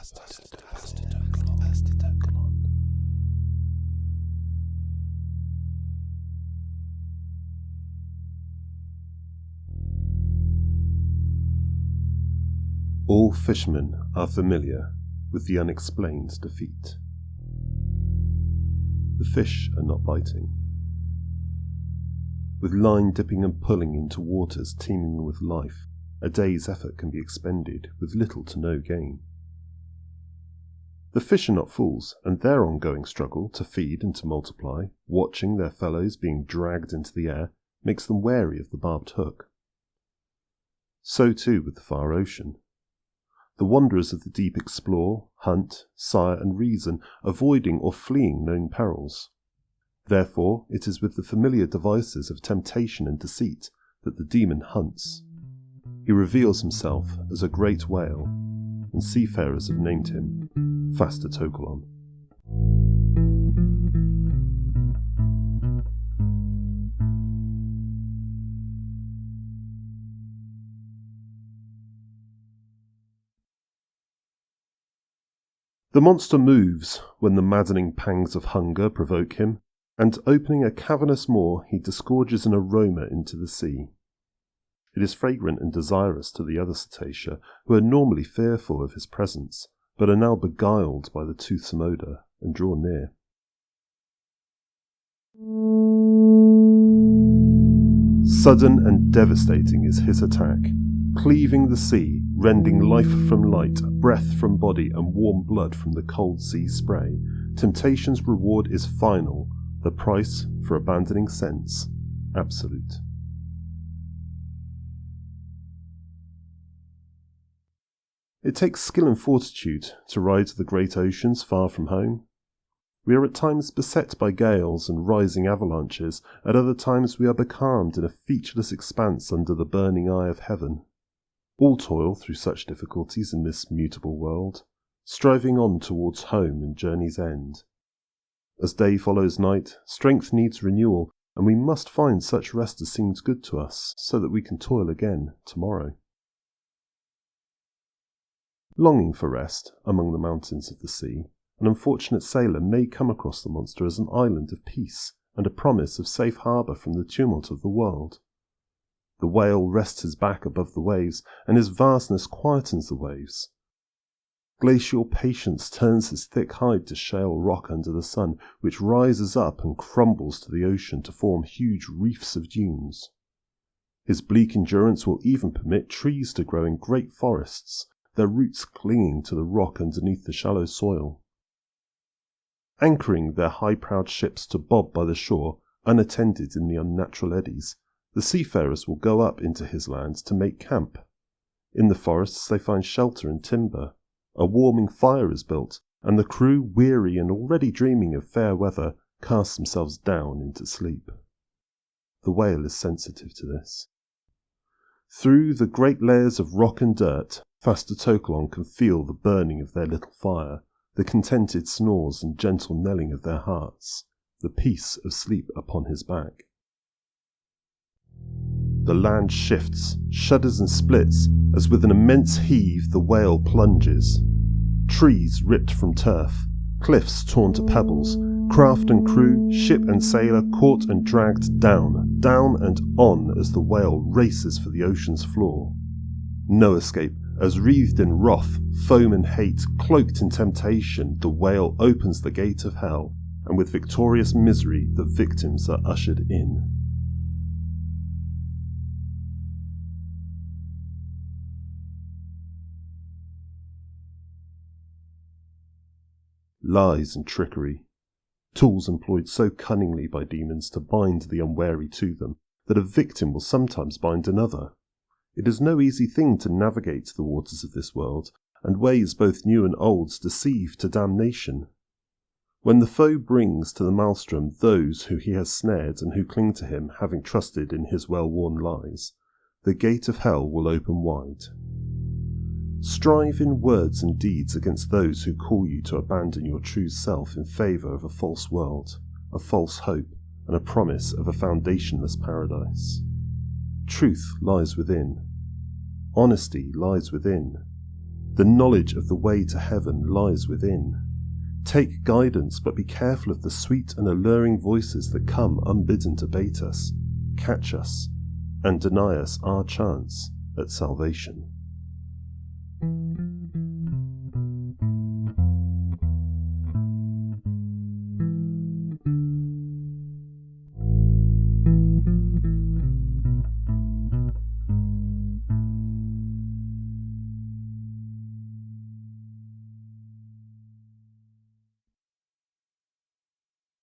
Fastitocalon. All fishermen are familiar with the unexplained defeat. The fish are not biting. With line dipping and pulling into waters teeming with life, a day's effort can be expended with little to no gain. The fish are not fools, and their ongoing struggle to feed and to multiply, watching their fellows being dragged into the air, makes them wary of the barbed hook. So too with the far ocean. The wanderers of the deep explore, hunt, sire and reason, avoiding or fleeing known perils. Therefore it is with the familiar devices of temptation and deceit that the demon hunts. He reveals himself as a great whale, and seafarers have named him Fastitocalon. The monster moves when the maddening pangs of hunger provoke him, and opening a cavernous maw he disgorges an aroma into the sea. It is fragrant and desirous to the other cetacea, who are normally fearful of his presence, but are now beguiled by the toothsome odour and draw near. Sudden and devastating is his attack, cleaving the sea, rending life from light, breath from body, and warm blood from the cold sea spray. Temptation's reward is final, the price for abandoning sense, absolute. It takes skill and fortitude to ride the great oceans far from home. We are at times beset by gales and rising avalanches, at other times we are becalmed in a featureless expanse under the burning eye of heaven. All toil through such difficulties in this mutable world, striving on towards home and journey's end. As day follows night, strength needs renewal, and we must find such rest as seems good to us, so that we can toil again tomorrow. Longing for rest among the mountains of the sea, an unfortunate sailor may come across the monster as an island of peace and a promise of safe harbour from the tumult of the world. The whale rests his back above the waves, and his vastness quietens the waves. Glacial patience turns his thick hide to shale rock under the sun, which rises up and crumbles to the ocean to form huge reefs of dunes. His bleak endurance will even permit trees to grow in great forests, their roots clinging to the rock underneath the shallow soil. Anchoring their high-prowed ships to bob by the shore, unattended in the unnatural eddies, the seafarers will go up into his lands to make camp. In the forests they find shelter and timber. A warming fire is built, and the crew, weary and already dreaming of fair weather, cast themselves down into sleep. The whale is sensitive to this. Through the great layers of rock and dirt, Fastitocalon can feel the burning of their little fire, the contented snores and gentle knelling of their hearts, the peace of sleep upon his back. The land shifts, shudders and splits, as with an immense heave the whale plunges. Trees ripped from turf, cliffs torn to pebbles, craft and crew, ship and sailor caught and dragged down, down and on as the whale races for the ocean's floor. No escape, as wreathed in wrath, foam and hate, cloaked in temptation, the whale opens the gate of hell, and with victorious misery the victims are ushered in. Lies and trickery, tools employed so cunningly by demons to bind the unwary to them, that a victim will sometimes bind another. It is no easy thing to navigate the waters of this world, and ways both new and old deceive to damnation. When the foe brings to the maelstrom those who he has snared and who cling to him, having trusted in his well-worn lies, the gate of hell will open wide. Strive in words and deeds against those who call you to abandon your true self in favour of a false world, a false hope, and a promise of a foundationless paradise. Truth lies within. Honesty lies within. The knowledge of the way to heaven lies within. Take guidance, but be careful of the sweet and alluring voices that come unbidden to bait us, catch us, and deny us our chance at salvation.